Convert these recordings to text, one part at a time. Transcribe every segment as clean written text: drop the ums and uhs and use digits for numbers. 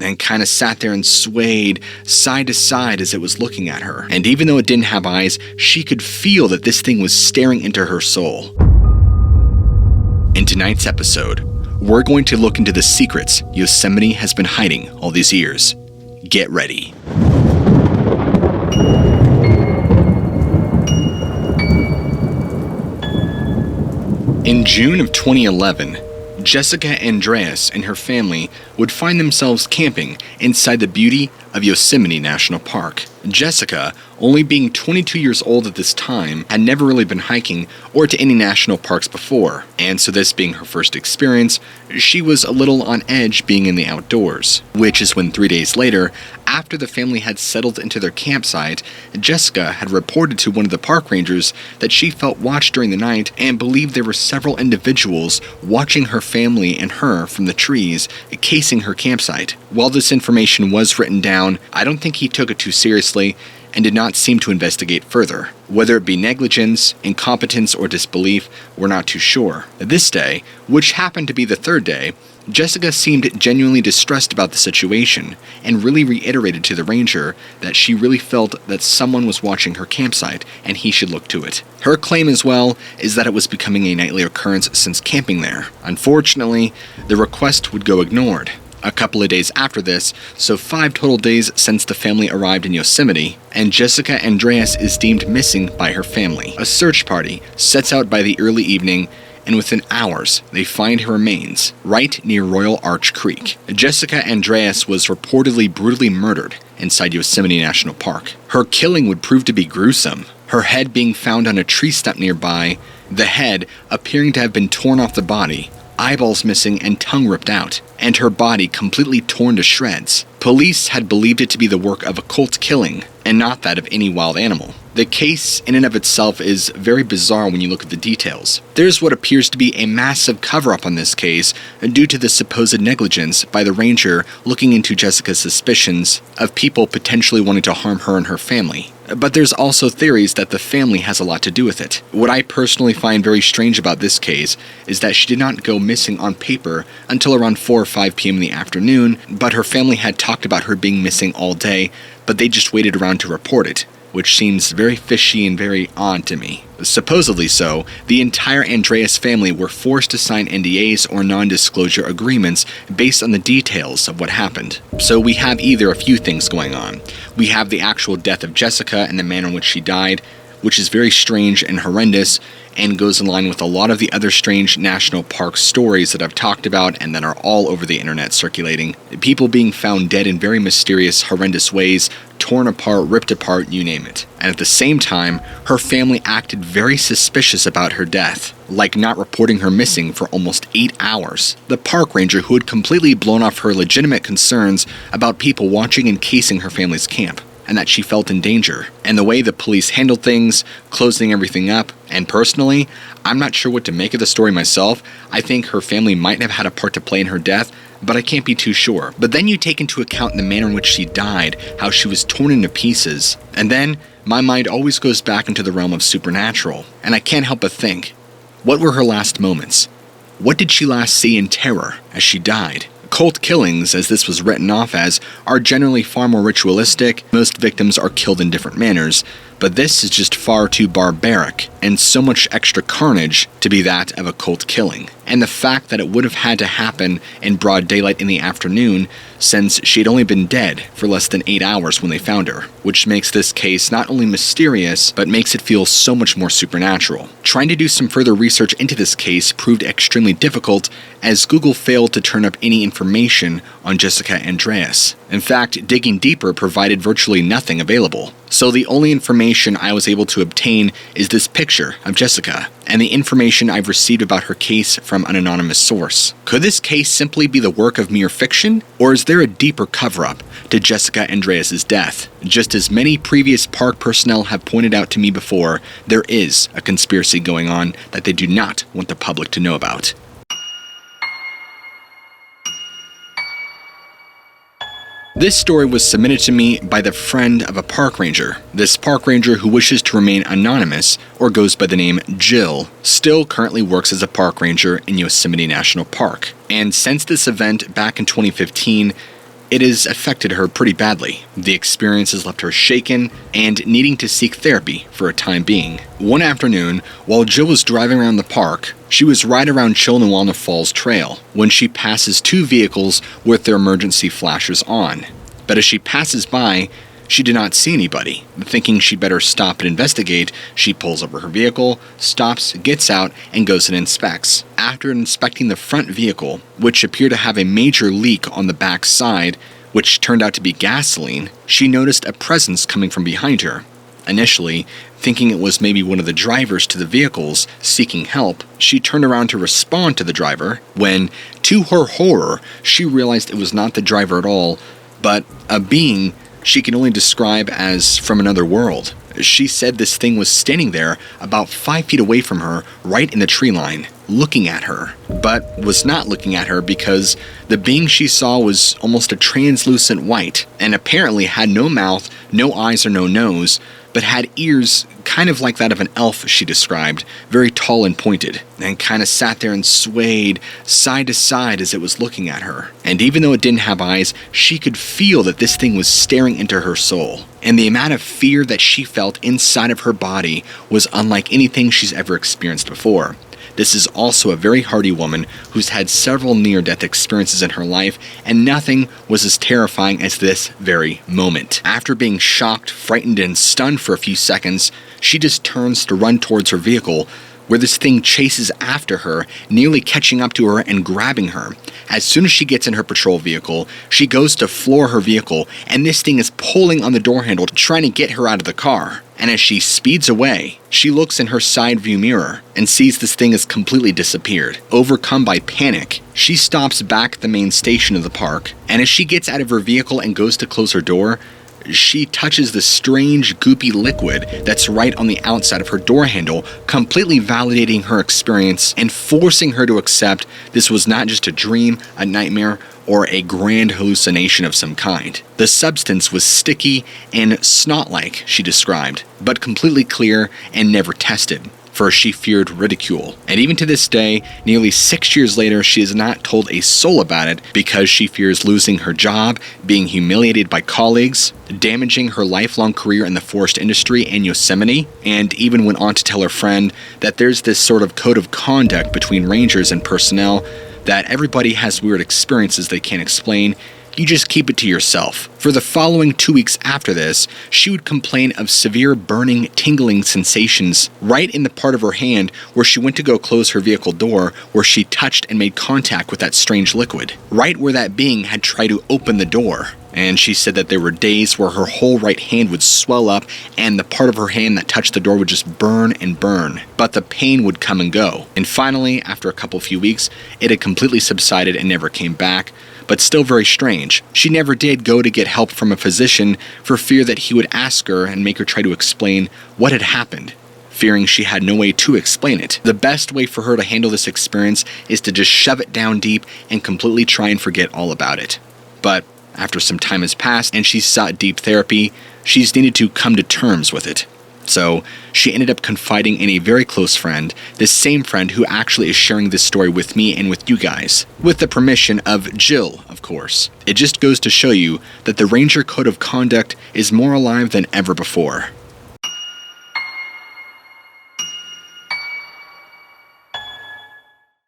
and kind of sat there and swayed side to side as it was looking at her. And even though it didn't have eyes, she could feel that this thing was staring into her soul. In tonight's episode, we're going to look into the secrets Yosemite has been hiding all these years. Get ready. In June of 2011, Jessica Andreas and her family would find themselves camping inside the beauty of Yosemite National Park. Jessica, only being 22 years old at this time, had never really been hiking or to any national parks before, and so this being her first experience, she was a little on edge being in the outdoors. Which is when 3 days later, after the family had settled into their campsite, Jessica had reported to one of the park rangers that she felt watched during the night and believed there were several individuals watching her family and her from the trees, casing her campsite. While this information was written down, I don't think he took it too seriously and did not seem to investigate further. Whether it be negligence, incompetence, or disbelief, we're not too sure. This day, which happened to be the third day, Jessica seemed genuinely distressed about the situation and really reiterated to the ranger that she really felt that someone was watching her campsite and he should look to it. Her claim as well is that it was becoming a nightly occurrence since camping there. Unfortunately, the request would go ignored. A couple of days after this, so 5 total days since the family arrived in Yosemite, and Jessica Andreas is deemed missing by her family. A search party sets out by the early evening, and within hours, they find her remains right near Royal Arch Creek. Jessica Andreas was reportedly brutally murdered inside Yosemite National Park. Her killing would prove to be gruesome, her head being found on a tree stump nearby, the head appearing to have been torn off the body, eyeballs missing and tongue ripped out, and her body completely torn to shreds. Police had believed it to be the work of a cult killing, and not that of any wild animal. The case in and of itself is very bizarre when you look at the details. There's what appears to be a massive cover-up on this case due to the supposed negligence by the ranger looking into Jessica's suspicions of people potentially wanting to harm her and her family. But there's also theories that the family has a lot to do with it. What I personally find very strange about this case is that she did not go missing on paper until around 4 or 5 p.m. in the afternoon, but her family had talked about her being missing all day, but they just waited around to report it, which seems very fishy and very odd to me. Supposedly so, the entire Andreas family were forced to sign NDAs or non-disclosure agreements based on the details of what happened. So we have either a few things going on. We have the actual death of Jessica and the manner in which she died, which is very strange and horrendous, and goes in line with a lot of the other strange national park stories that I've talked about and that are all over the internet circulating. People being found dead in very mysterious, horrendous ways, torn apart, ripped apart, you name it. And at the same time, her family acted very suspicious about her death, like not reporting her missing for almost 8 hours. The park ranger who had completely blown off her legitimate concerns about people watching and casing her family's camp, and that she felt in danger, and the way the police handled things, closing everything up, and personally, I'm not sure what to make of the story myself. I think her family might have had a part to play in her death, but I can't be too sure. But then you take into account the manner in which she died, how she was torn into pieces, and then my mind always goes back into the realm of supernatural, and I can't help but think, what were her last moments? What did she last see in terror as she died? Cult killings, as this was written off as, are generally far more ritualistic. Most victims are killed in different manners, but this is just far too barbaric, and so much extra carnage to be that of a cult killing. And the fact that it would have had to happen in broad daylight in the afternoon, since she'd only been dead for less than 8 hours when they found her, which makes this case not only mysterious, but makes it feel so much more supernatural. Trying to do some further research into this case proved extremely difficult, as Google failed to turn up any information on Jessica Andreas. In fact, digging deeper provided virtually nothing available. So the only information I was able to obtain is this picture of Jessica, and the information I've received about her case from an anonymous source. Could this case simply be the work of mere fiction, or is there a deeper cover-up to Jessica Andreas' death? Just as many previous park personnel have pointed out to me before, there is a conspiracy going on that they do not want the public to know about. This story was submitted to me by the friend of a park ranger. This park ranger, who wishes to remain anonymous, or goes by the name Jill, still currently works as a park ranger in Yosemite National Park. And since this event back in 2015, it has affected her pretty badly. The experience has left her shaken and needing to seek therapy for a time being. One afternoon, while Jill was driving around the park, she was right around Chilnawanna Falls Trail when she passes two vehicles with their emergency flashers on. But as she passes by, she did not see anybody. Thinking she'd better stop and investigate, she pulls over her vehicle, stops, gets out, and goes and inspects. After inspecting the front vehicle, which appeared to have a major leak on the back side, which turned out to be gasoline, she noticed a presence coming from behind her. Initially, thinking it was maybe one of the drivers to the vehicles seeking help, she turned around to respond to the driver, when, to her horror, she realized it was not the driver at all, but a being she can only describe as from another world. She said this thing was standing there about 5 feet away from her, right in the tree line, looking at her, but was not looking at her because the being she saw was almost a translucent white, and apparently had no mouth, no eyes or no nose, but had ears kind of like that of an elf, she described, very tall and pointed, and kind of sat there and swayed side to side as it was looking at her. And even though it didn't have eyes, she could feel that this thing was staring into her soul. And the amount of fear that she felt inside of her body was unlike anything she's ever experienced before. This is also a very hardy woman who's had several near-death experiences in her life, and nothing was as terrifying as this very moment. After being shocked, frightened, and stunned for a few seconds, she just turns to run towards her vehicle, where this thing chases after her, nearly catching up to her and grabbing her. As soon as she gets in her patrol vehicle, she goes to floor her vehicle, and this thing is pulling on the door handle, trying to get her out of the car. And as she speeds away, she looks in her side view mirror and sees this thing has completely disappeared. Overcome by panic, she stops back at the main station of the park, and as she gets out of her vehicle and goes to close her door, she touches the strange goopy liquid that's right on the outside of her door handle, completely validating her experience and forcing her to accept this was not just a dream, a nightmare, or a grand hallucination of some kind. The substance was sticky and snot-like, she described, but completely clear and never tested, for she feared ridicule. And even to this day, nearly 6 years later, she has not told a soul about it because she fears losing her job, being humiliated by colleagues, damaging her lifelong career in the forest industry and Yosemite, and even went on to tell her friend that there's this sort of code of conduct between rangers and personnel that everybody has weird experiences they can't explain. You just keep it to yourself. For the following 2 weeks after this, she would complain of severe burning, tingling sensations right in the part of her hand where she went to go close her vehicle door, where she touched and made contact with that strange liquid, right where that being had tried to open the door. And she said that there were days where her whole right hand would swell up and the part of her hand that touched the door would just burn and burn, but the pain would come and go. And finally, after a few weeks, it had completely subsided and never came back, but still very strange. She never did go to get help from a physician for fear that he would ask her and make her try to explain what had happened, fearing she had no way to explain it. The best way for her to handle this experience is to just shove it down deep and completely try and forget all about it. But after some time has passed and she's sought deep therapy, she's needed to come to terms with it. So she ended up confiding in a very close friend, this same friend who actually is sharing this story with me and with you guys, with the permission of Jill, of course. It just goes to show you that the Ranger Code of Conduct is more alive than ever before.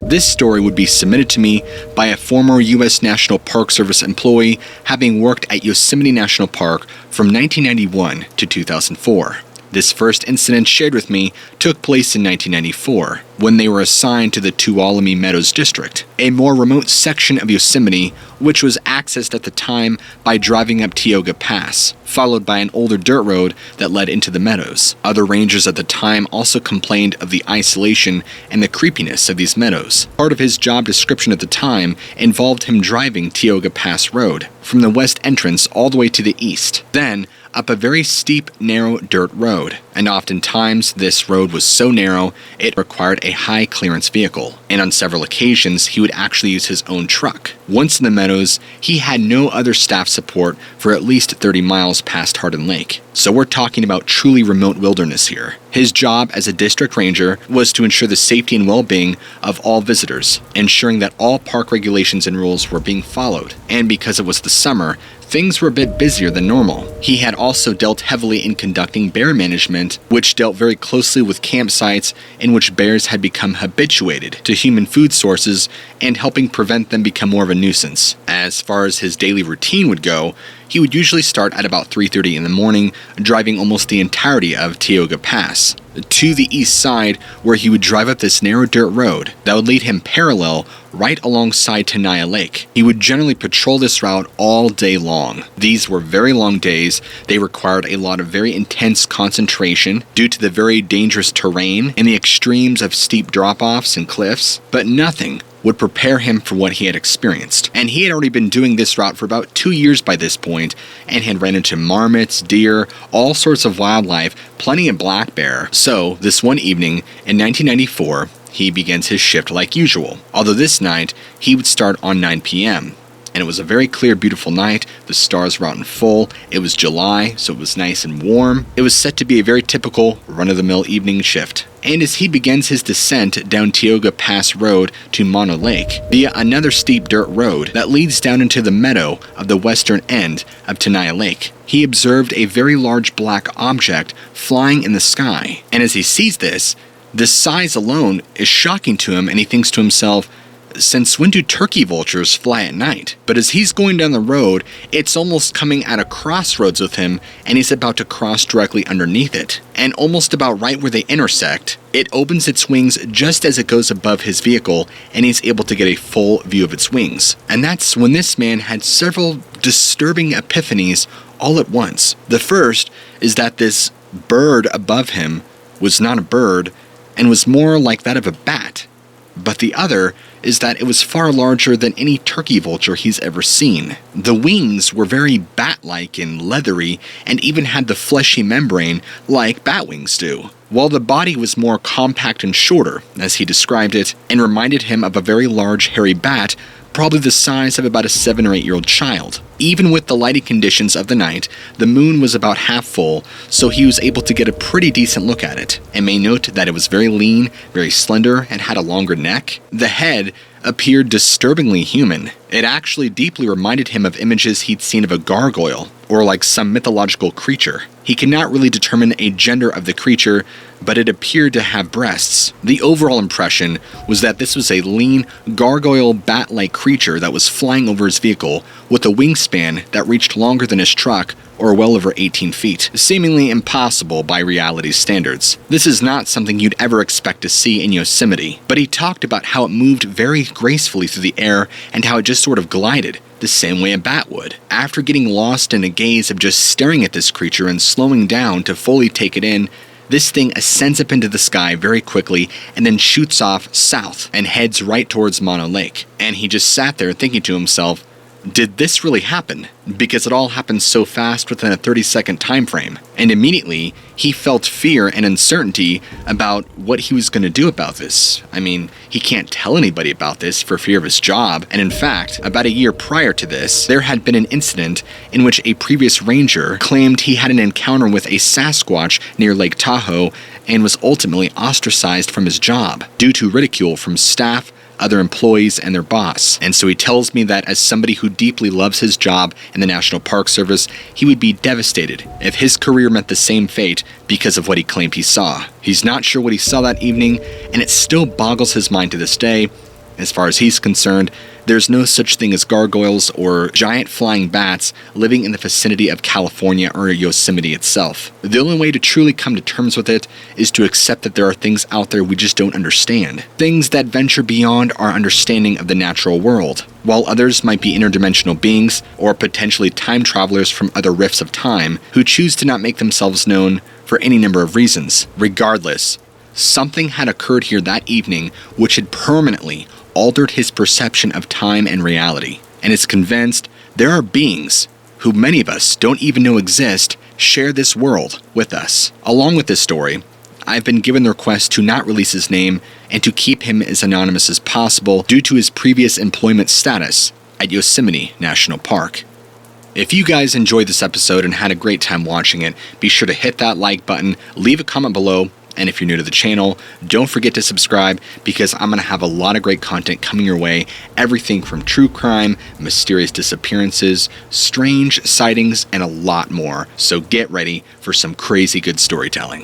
This story would be submitted to me by a former U.S. National Park Service employee having worked at Yosemite National Park from 1991 to 2004. This first incident shared with me took place in 1994, when they were assigned to the Tuolumne Meadows District, a more remote section of Yosemite which was accessed at the time by driving up Tioga Pass, followed by an older dirt road that led into the meadows. Other rangers at the time also complained of the isolation and the creepiness of these meadows. Part of his job description at the time involved him driving Tioga Pass Road, from the west entrance all the way to the east. Then, up a very steep, narrow dirt road. And oftentimes, this road was so narrow, it required a high clearance vehicle. And on several occasions, he would actually use his own truck. Once in the meadows, he had no other staff support for at least 30 miles past Hardin Lake. So we're talking about truly remote wilderness here. His job as a district ranger was to ensure the safety and well-being of all visitors, ensuring that all park regulations and rules were being followed. And because it was the summer, things were a bit busier than normal. He had also dealt heavily in conducting bear management, which dealt very closely with campsites in which bears had become habituated to human food sources and helping prevent them become more of a nuisance. As far as his daily routine would go, he would usually start at about 3:30 in the morning, driving almost the entirety of Tioga Pass to the east side, where he would drive up this narrow dirt road that would lead him parallel right alongside Tenaya Lake. He would generally patrol this route all day long. These were very long days. They required a lot of very intense concentration due to the very dangerous terrain and the extremes of steep drop-offs and cliffs, but nothing would prepare him for what he had experienced. And he had already been doing this route for about 2 years by this point, and had ran into marmots, deer, all sorts of wildlife, plenty of black bear. So, this one evening in 1994, he begins his shift like usual. Although this night, he would start on 9 p.m. And it was a very clear, beautiful night. The stars were out in full. It was July, so it was nice and warm. It was set to be a very typical run-of-the-mill evening shift. And as he begins his descent down Tioga Pass Road to Mono Lake, via another steep dirt road that leads down into the meadow of the western end of Tenaya Lake, he observed a very large black object flying in the sky. And as he sees this, the size alone is shocking to him, and he thinks to himself, since when do turkey vultures fly at night? But as he's going down the road, it's almost coming at a crossroads with him, and he's about to cross directly underneath it. And almost about right where they intersect, it opens its wings just as it goes above his vehicle, and he's able to get a full view of its wings. And that's when this man had several disturbing epiphanies all at once. The first is that this bird above him was not a bird, and was more like that of a bat. But the other is that it was far larger than any turkey vulture he's ever seen. The wings were very bat-like and leathery, and even had the fleshy membrane like bat wings do, while the body was more compact and shorter, as he described it, and reminded him of a very large hairy bat, probably the size of about a 7 or 8 year old child. Even with the lighting conditions of the night, the moon was about half full, so he was able to get a pretty decent look at it, and may note that it was very lean, very slender, and had a longer neck. The head appeared disturbingly human. It actually deeply reminded him of images he'd seen of a gargoyle, or like some mythological creature. He could not really determine a gender of the creature, but it appeared to have breasts. The overall impression was that this was a lean, gargoyle bat-like creature that was flying over his vehicle with a wingspan that reached longer than his truck, or well over 18 feet, seemingly impossible by reality standards. This is not something you'd ever expect to see in Yosemite, but he talked about how it moved very gracefully through the air and how it just sort of glided, the same way a bat would. After getting lost in a gaze of just staring at this creature and slowing down to fully take it in, this thing ascends up into the sky very quickly and then shoots off south and heads right towards Mono Lake. And he just sat there thinking to himself, did this really happen? Because it all happened so fast within a 30-second time frame. And immediately, he felt fear and uncertainty about what he was going to do about this. I mean, he can't tell anybody about this for fear of his job. And in fact, about a year prior to this, there had been an incident in which a previous ranger claimed he had an encounter with a Sasquatch near Lake Tahoe and was ultimately ostracized from his job due to ridicule from staff, other employees, and their boss. And so he tells me that as somebody who deeply loves his job in the National Park Service, he would be devastated if his career met the same fate because of what he claimed he saw. He's not sure what he saw that evening, and it still boggles his mind to this day. As far as he's concerned, there's no such thing as gargoyles or giant flying bats living in the vicinity of California or Yosemite itself. The only way to truly come to terms with it is to accept that there are things out there we just don't understand. Things that venture beyond our understanding of the natural world, while others might be interdimensional beings or potentially time travelers from other rifts of time who choose to not make themselves known for any number of reasons. Regardless, something had occurred here that evening which had permanently altered his perception of time and reality, and is convinced there are beings who many of us don't even know exist share this world with us. Along with this story, I've been given the request to not release his name and to keep him as anonymous as possible due to his previous employment status at Yosemite National Park. If you guys enjoyed this episode and had a great time watching it, be sure to hit that like button, leave a comment below, and if you're new to the channel, don't forget to subscribe because I'm going to have a lot of great content coming your way. Everything from true crime, mysterious disappearances, strange sightings, and a lot more. So get ready for some crazy good storytelling.